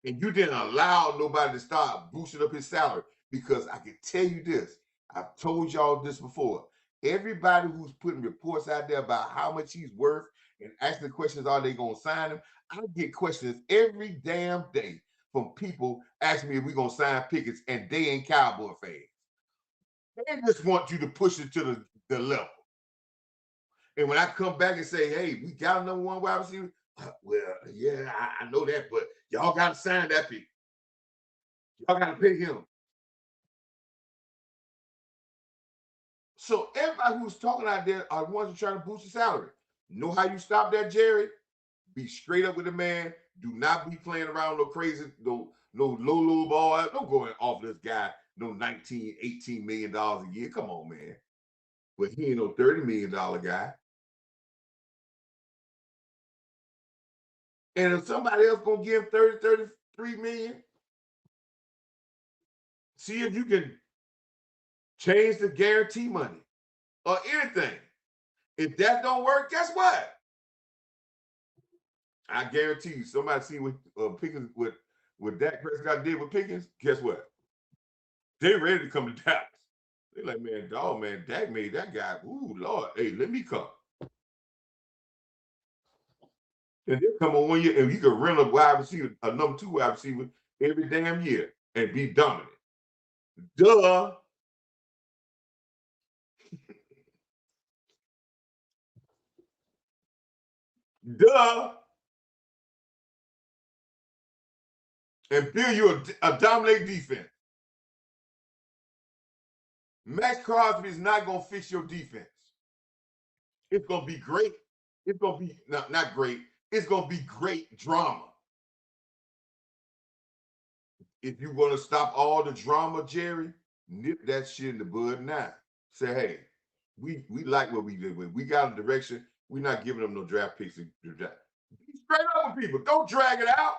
A: And you didn't allow nobody to start boosting up his salary, because I can tell you this. I've told y'all this before. Everybody who's putting reports out there about how much he's worth and asking questions, are they going to sign him? I get questions every damn day from people asking me if we're going to sign Pickens, and they ain't Cowboy fans. They just want you to push it to the level. And when I come back and say, hey, we got a number 1 wide receiver, well, yeah, I know that, but y'all got to sign that pick. Y'all got to pay him. So everybody who's talking out there are the ones who trying to boost the salary. Know how you stop that, Jerry? Be straight up with the man. Do not be playing around no crazy, no low ball. Don't go and offer this guy no $19, $18 million a year. Come on, man. But he ain't no $30 million guy. And if somebody else gonna give him 30, 33 million, see if you can change the guarantee money or anything. If that don't work, guess what? I guarantee you, somebody see what Pickens, what Dak Prescott did with Pickens, guess what? They ready to come to Dallas. They're like, man, dog, man, Dak made that guy, ooh, Lord, hey, let me come. And they'll come on 1 year, and you can rent a wide receiver, a number 2 wide receiver every damn year and be dominant. Duh. Duh. And build you a dominating defense. Max Crosby is not going to fix your defense. It's going to be great. It's going to be not great. It's going to be great drama. If you want to stop all the drama, Jerry, nip that shit in the bud now. Say, hey, we like what we did. When we got a direction, we're not giving them no draft picks. Be straight up with people. Don't drag it out.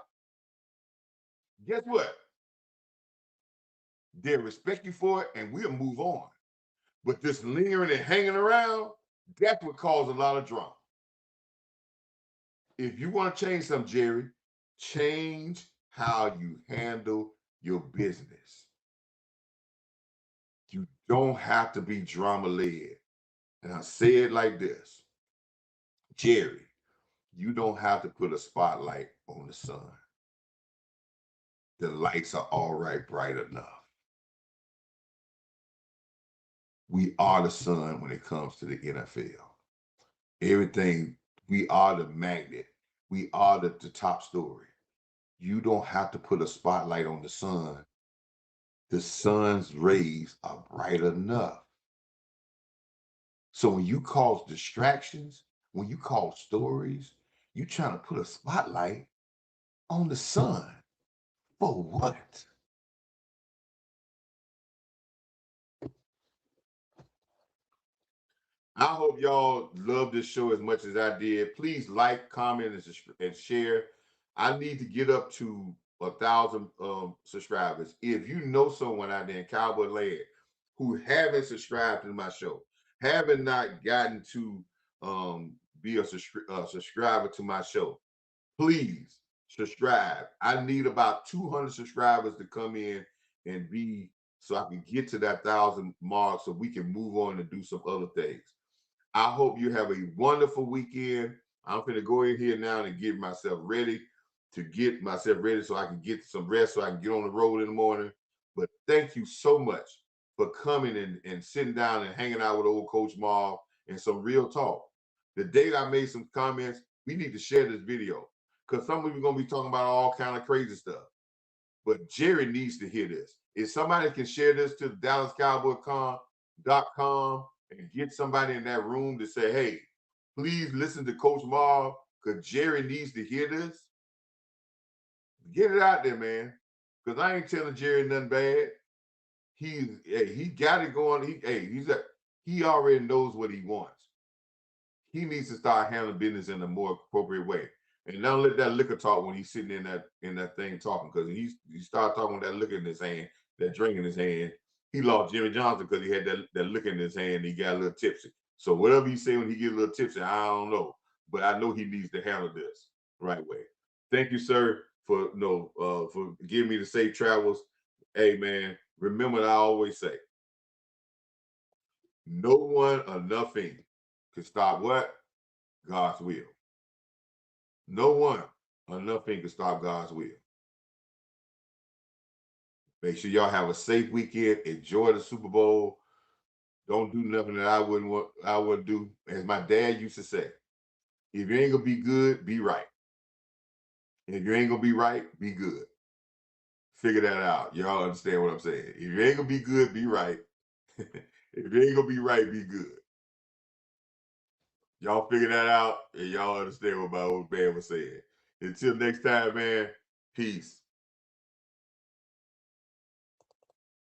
A: Guess what? They'll respect you for it, and we'll move on. But this lingering and hanging around, that's what caused a lot of drama. If you want to change something, Jerry, change how you handle your business. You don't have to be drama led. And I say it like this, Jerry, you don't have to put a spotlight on the sun. The lights are all right, bright enough. We are the sun when it comes to the NFL. Everything, we are the magnet. We are the top story. You don't have to put a spotlight on the sun. The sun's rays are bright enough. So when you cause distractions, when you cause stories, you trying to put a spotlight on the sun. For what? I hope y'all love this show as much as I did. Please like, comment, and share. I need to get up to 1,000 subscribers. If you know someone out there in Cowboy land who haven't subscribed to my show, haven't not gotten to be a subscriber to my show, please subscribe. I need about 200 subscribers to come in and be, so I can get to that 1,000 mark so we can move on and do some other things. I hope you have a wonderful weekend. I'm going to go in here now and get myself ready so I can get some rest so I can get on the road in the morning. But thank you so much for coming and sitting down and hanging out with old Coach Marv and some real talk. The day I made some comments, we need to share this video because some of you are going to be talking about all kind of crazy stuff. But Jerry needs to hear this. If somebody can share this to DallasCowboys.com and get somebody in that room to say, hey, please listen to Coach Marv because Jerry needs to hear this. Get it out there, man. Because I ain't telling Jerry nothing bad. He got it going. He already knows what he wants. He needs to start handling business in a more appropriate way. And don't let that liquor talk when he's sitting in that thing talking, because he started talking with that liquor in his hand, that drink in his hand. He lost Jimmy Johnson because he had that liquor in his hand and he got a little tipsy. So whatever he say when he gets a little tipsy, I don't know. But I know he needs to handle this right way. Thank you, sir, for giving me the safe travels. Hey, man, remember what I always say. No one or nothing can stop what? God's will. No one or nothing can stop God's will. Make sure y'all have a safe weekend. Enjoy the Super Bowl. Don't do nothing that I wouldn't do. As my dad used to say, if you ain't gonna be good, be right. If you ain't gonna be right, be good. Figure that out. Y'all understand what I'm saying? If you ain't gonna be good, be right. If you ain't gonna be right, be good. Y'all figure that out and y'all understand what my old man was saying. Until next time, man, peace.